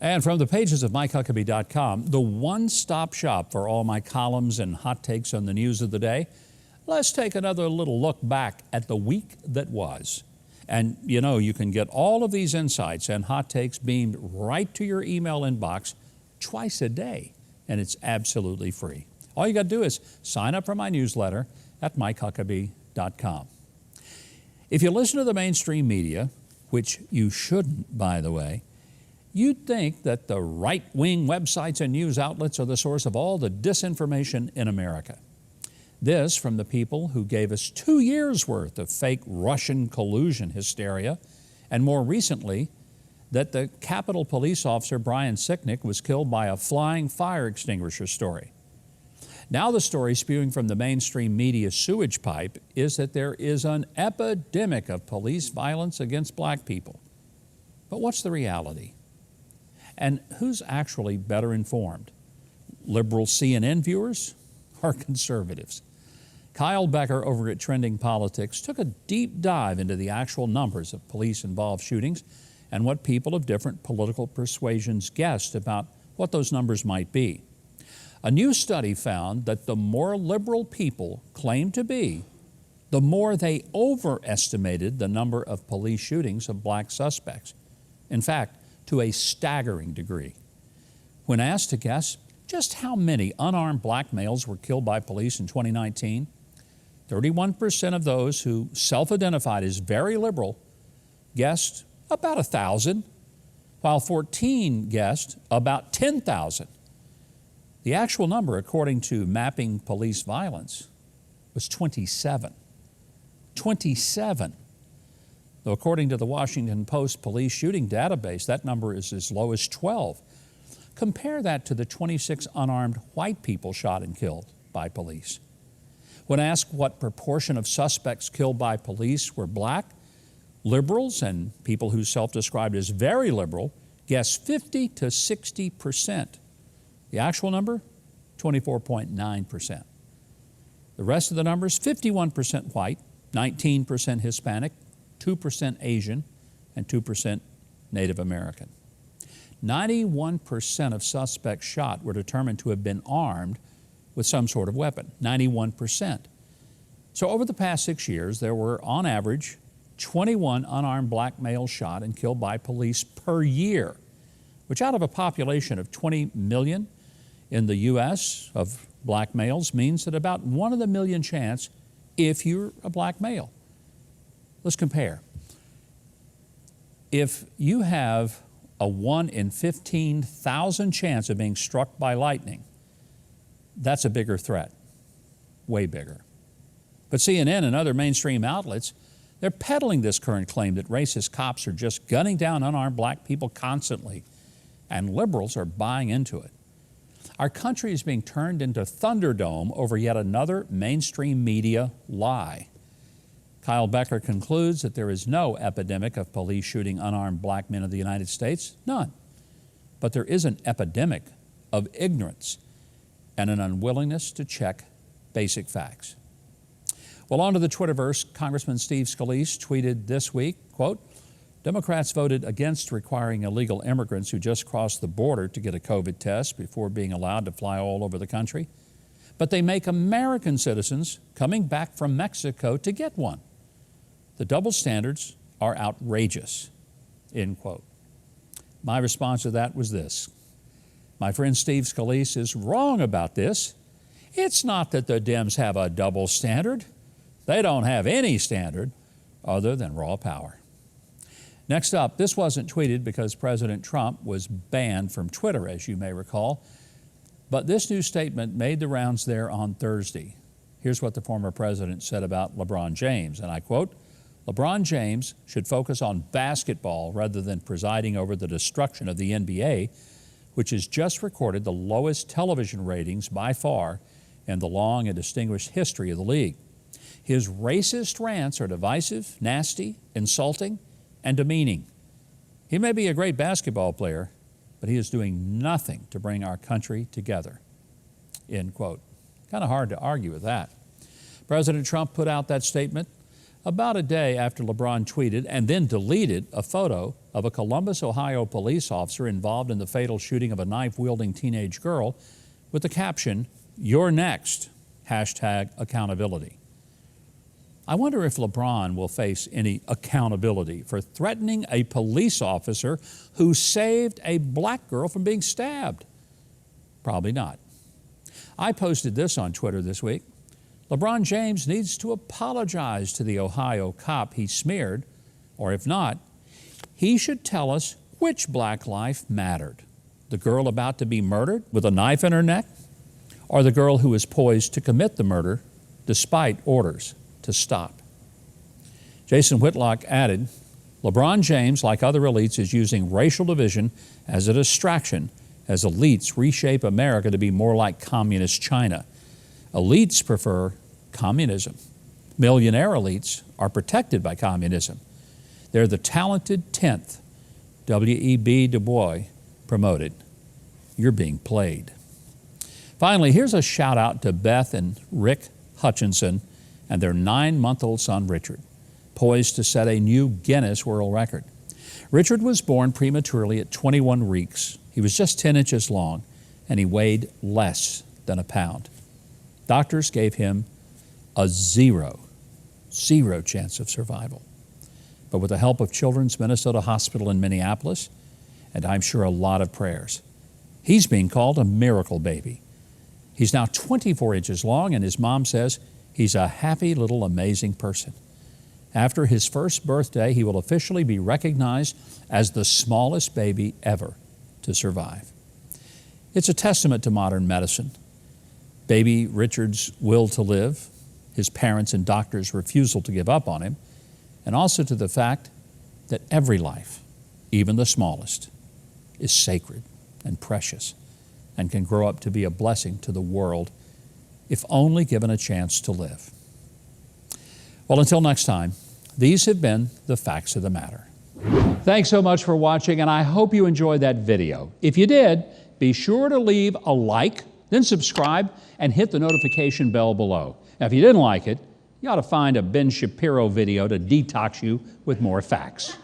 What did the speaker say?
And from the pages of MikeHuckabee.com, the one-stop shop for all my columns and hot takes on the news of the day, let's take another little look back at the week that was. And you know, you can get all of these insights and hot takes beamed right to your email inbox twice a day, and it's absolutely free. All you got to do is sign up for my newsletter at MikeHuckabee.com. If you listen to the mainstream media, which you shouldn't, by the way, you'd think that the right-wing websites and news outlets are the source of all the disinformation in America. This from the people who gave us 2 years' worth of fake Russian collusion hysteria, and more recently, that the Capitol Police officer Brian Sicknick was killed by a flying fire extinguisher story. Now the story spewing from the mainstream media sewage pipe is that there is an epidemic of police violence against black people. But what's the reality? And who's actually better informed? Liberal CNN viewers or conservatives? Kyle Becker over at Trending Politics took a deep dive into the actual numbers of police-involved shootings and what people of different political persuasions guessed about what those numbers might be. A new study found that the more liberal people claimed to be, the more they overestimated the number of police shootings of black suspects. In fact, to a staggering degree. When asked to guess just how many unarmed black males were killed by police in 2019, 31% of those who self-identified as very liberal guessed about 1,000, while 14 guessed about 10,000. The actual number, according to Mapping Police Violence, was 27. 27. Though according to the Washington Post police shooting database, that number is as low as 12. Compare that to the 26 unarmed white people shot and killed by police. When asked what proportion of suspects killed by police were black, liberals and people who self-described as very liberal guessed 50 to 60%. The actual number, 24.9%. The rest of the numbers, 51% white, 19% Hispanic, 2% Asian, and 2% Native American. 91% of suspects shot were determined to have been armed with some sort of weapon, 91%. So over the past 6 years, there were, on average, 21 unarmed black males shot and killed by police per year, which out of a population of 20 million in the U.S. of black males means that about 1 in a million chance if you're a black male. Let's compare. If you have a 1 in 15,000 chance of being struck by lightning, that's a bigger threat, way bigger. But CNN and other mainstream outlets, they're peddling this current claim that racist cops are just gunning down unarmed black people constantly, and liberals are buying into it. Our country is being turned into Thunderdome over yet another mainstream media lie. Kyle Becker concludes that there is no epidemic of police shooting unarmed black men in the United States, none. But there is an epidemic of ignorance and an unwillingness to check basic facts. Well, on to the Twitterverse. Congressman Steve Scalise tweeted this week, quote, Democrats voted against requiring illegal immigrants who just crossed the border to get a COVID test before being allowed to fly all over the country. But they make American citizens coming back from Mexico to get one. The double standards are outrageous, end quote. My response to that was this. My friend Steve Scalise is wrong about this. It's not that the Dems have a double standard. They don't have any standard other than raw power. Next up, this wasn't tweeted because President Trump was banned from Twitter, as you may recall. But this new statement made the rounds there on Thursday. Here's what the former president said about LeBron James, and I quote, LeBron James should focus on basketball rather than presiding over the destruction of the NBA, which has just recorded the lowest television ratings by far in the long and distinguished history of the league. His racist rants are divisive, nasty, insulting, and demeaning. He may be a great basketball player, but he is doing nothing to bring our country together, end quote. Kind of hard to argue with that. President Trump put out that statement about a day after LeBron tweeted and then deleted a photo of a Columbus, Ohio police officer involved in the fatal shooting of a knife-wielding teenage girl with the caption, "You're next," #accountability. I wonder if LeBron will face any accountability for threatening a police officer who saved a black girl from being stabbed. Probably not. I posted this on Twitter this week. LeBron James needs to apologize to the Ohio cop he smeared, or if not, he should tell us which black life mattered. The girl about to be murdered with a knife in her neck, or the girl who was poised to commit the murder despite orders to stop. Jason Whitlock added, LeBron James, like other elites, is using racial division as a distraction as elites reshape America to be more like communist China. Elites prefer communism. Millionaire elites are protected by communism. They're the talented 10th. W.E.B. Du Bois promoted. You're being played. Finally, here's a shout out to Beth and Rick Hutchinson and their 9-month-old son, Richard, poised to set a new Guinness World Record. Richard was born prematurely at 21 weeks. He was just 10 inches long, and he weighed less than a pound. Doctors gave him a zero chance of survival. But with the help of Children's Minnesota Hospital in Minneapolis, and I'm sure a lot of prayers, he's being called a miracle baby. He's now 24 inches long, and his mom says he's a happy little amazing person. After his first birthday, he will officially be recognized as the smallest baby ever to survive. It's a testament to modern medicine. Baby Richard's will to live, his parents' and doctors' refusal to give up on him, and also to the fact that every life, even the smallest, is sacred and precious and can grow up to be a blessing to the world if only given a chance to live. Well, until next time, these have been the facts of the matter. Thanks so much for watching, and I hope you enjoyed that video. If you did, be sure to leave a like, then subscribe, and hit the notification bell below. Now, if you didn't like it, you ought to find a Ben Shapiro video to detox you with more facts.